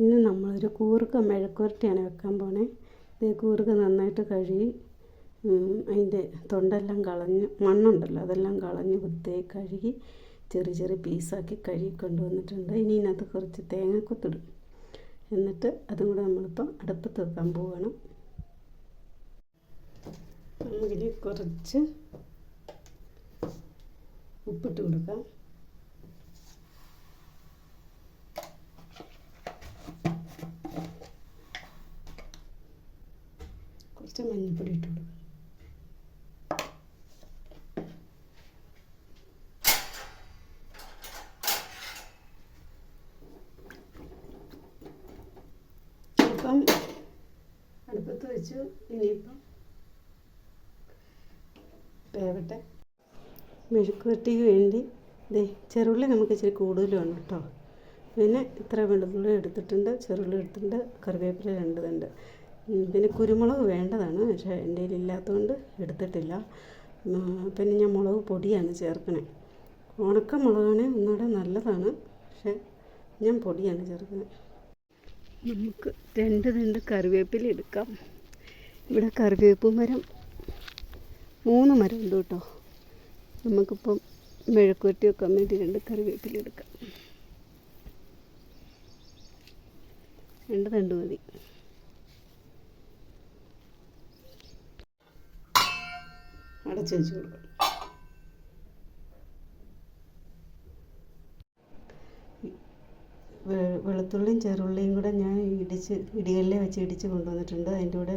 ഇന്ന് നമ്മളൊരു കൂർക്ക മെഴുക്കുവരട്ടിയാണ് വെക്കാൻ പോണേ. ഇത് കൂർക്ക നന്നായിട്ട് കഴുകി അതിൻ്റെ തൊണ്ടെല്ലാം കളഞ്ഞ് മണ്ണുണ്ടല്ലോ അതെല്ലാം കളഞ്ഞ് വൃത്തിയായി കഴുകി ചെറിയ ചെറിയ പീസാക്കി കഴുകി കൊണ്ടുവന്നിട്ടുണ്ട്. ഇനി ഇതിനകത്ത് കുറച്ച് തേങ്ങാക്കൊത്തിടും. എന്നിട്ട് അതും കൂടെ നമ്മളിപ്പോൾ അടുപ്പത്ത് വെക്കാൻ പോവുകയാണ്. നമുക്കിനി കുറച്ച് ഉപ്പിട്ട് കൊടുക്കാം. കുറച്ച് മഞ്ഞൾപ്പൊടി ഇട്ട് കൊടുക്കാം. ഇപ്പം അടുപ്പത്ത് വെച്ചു. ഇനിയിപ്പം വേവട്ടെ. മെഴുക്കുവരട്ടിക്ക് വേണ്ടി ചെറുള്ളി നമുക്ക് ഇച്ചിരി കൂടുതൽ വേണം കേട്ടോ. പിന്നെ ഇത്ര വെളുത്തുള്ളി എടുത്തിട്ടുണ്ട്, ചെറുള്ളി എടുത്തിട്ടുണ്ട്, കറിവേപ്പില 2 തണ്ട്. പിന്നെ കുരുമുളക് വേണ്ടതാണ്, പക്ഷേ എൻ്റെ കയ്യിൽ ഇല്ലാത്തതുകൊണ്ട് എടുത്തിട്ടില്ല. പിന്നെ ഞാൻ മുളക് പൊടിയാണ് ചേർക്കണേ. ഉണക്ക മുളകാണ് ഒന്നുകൂടെ നല്ലതാണ്, പക്ഷേ ഞാൻ പൊടിയാണ് ചേർക്കുന്നത്. നമുക്ക് 2 തണ്ട് കറിവേപ്പില എടുക്കാം. ഇവിടെ കറിവേപ്പ് മരം 3 മരം ഉണ്ട് കേട്ടോ. നമുക്കിപ്പം മെഴുക്കുവരട്ടി വെക്കാൻ വേണ്ടി 2 കറിവേപ്പില എടുക്കാം. 2 തണ്ട് മതി. അടച്ചു വെച്ച് കൊടുക്കാം. വെളുത്തുള്ളിയും ചെറുള്ളിയും കൂടെ ഞാൻ ഇടികല്ലിൽ വെച്ച് ഇടിച്ച് കൊണ്ടുവന്നിട്ടുണ്ട്. അതിൻ്റെ കൂടെ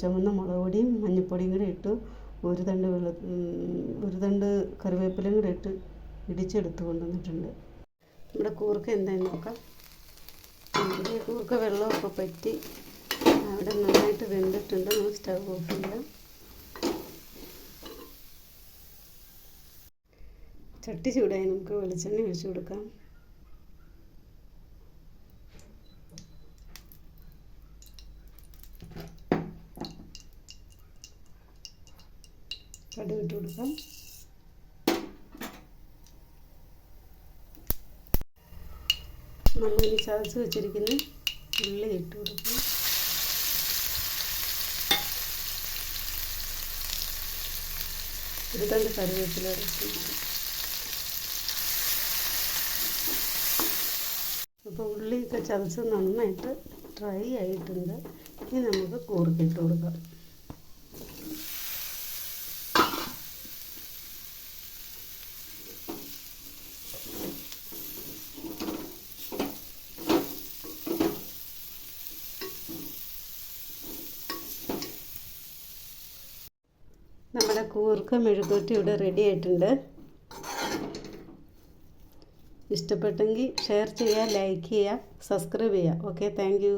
ചുവന്ന മുളക് പൊടിയും മഞ്ഞൾപ്പൊടിയും കൂടെ ഇട്ടു. ഒരു തണ്ട് കറിവേപ്പിലയും കൂടെ ഇട്ട് ഇടിച്ചെടുത്ത് കൊണ്ടുവന്നിട്ടുണ്ട്. നമ്മുടെ കൂർക്ക എന്തായാലും നോക്കാം. ഈ കൂർക്ക വെള്ളമൊക്കെ പറ്റി അവിടെ നന്നായിട്ട് വെന്തിട്ടുണ്ട്. നമുക്ക് സ്റ്റവ് ഓഫ് ചെയ്യാം. ചട്ടി ചൂടായി നമുക്ക് വെളിച്ചെണ്ണ ഒഴിച്ച് കൊടുക്കാം. കടുക് ഇട്ട് കൊടുക്കാം. നമ്മളിനി ചതച്ച് വെച്ചിരിക്കുന്ന ഉള്ളി ഇട്ട് കൊടുക്കാം. ഒരു തണ്ട് കറിവേപ്പില ഇട്ട്. അപ്പോൾ ഉള്ളിയൊക്കെ ചതച്ച് നന്നായിട്ട് ഡ്രൈ ആയിട്ടുണ്ട്. ഇനി നമുക്ക് കൂർക്ക ഇട്ട് കൊടുക്കാം. നമ്മുടെ കൂർക്ക മെഴുക്കുവരട്ടി ഇവിടെ റെഡി ആയിട്ടുണ്ട്. ഇഷ്ടപ്പെട്ടെങ്കിൽ ഷെയർ ചെയ്യുക, ലൈക്ക് ചെയ്യുക, സബ്സ്ക്രൈബ് ചെയ്യുക. Okay, thank you.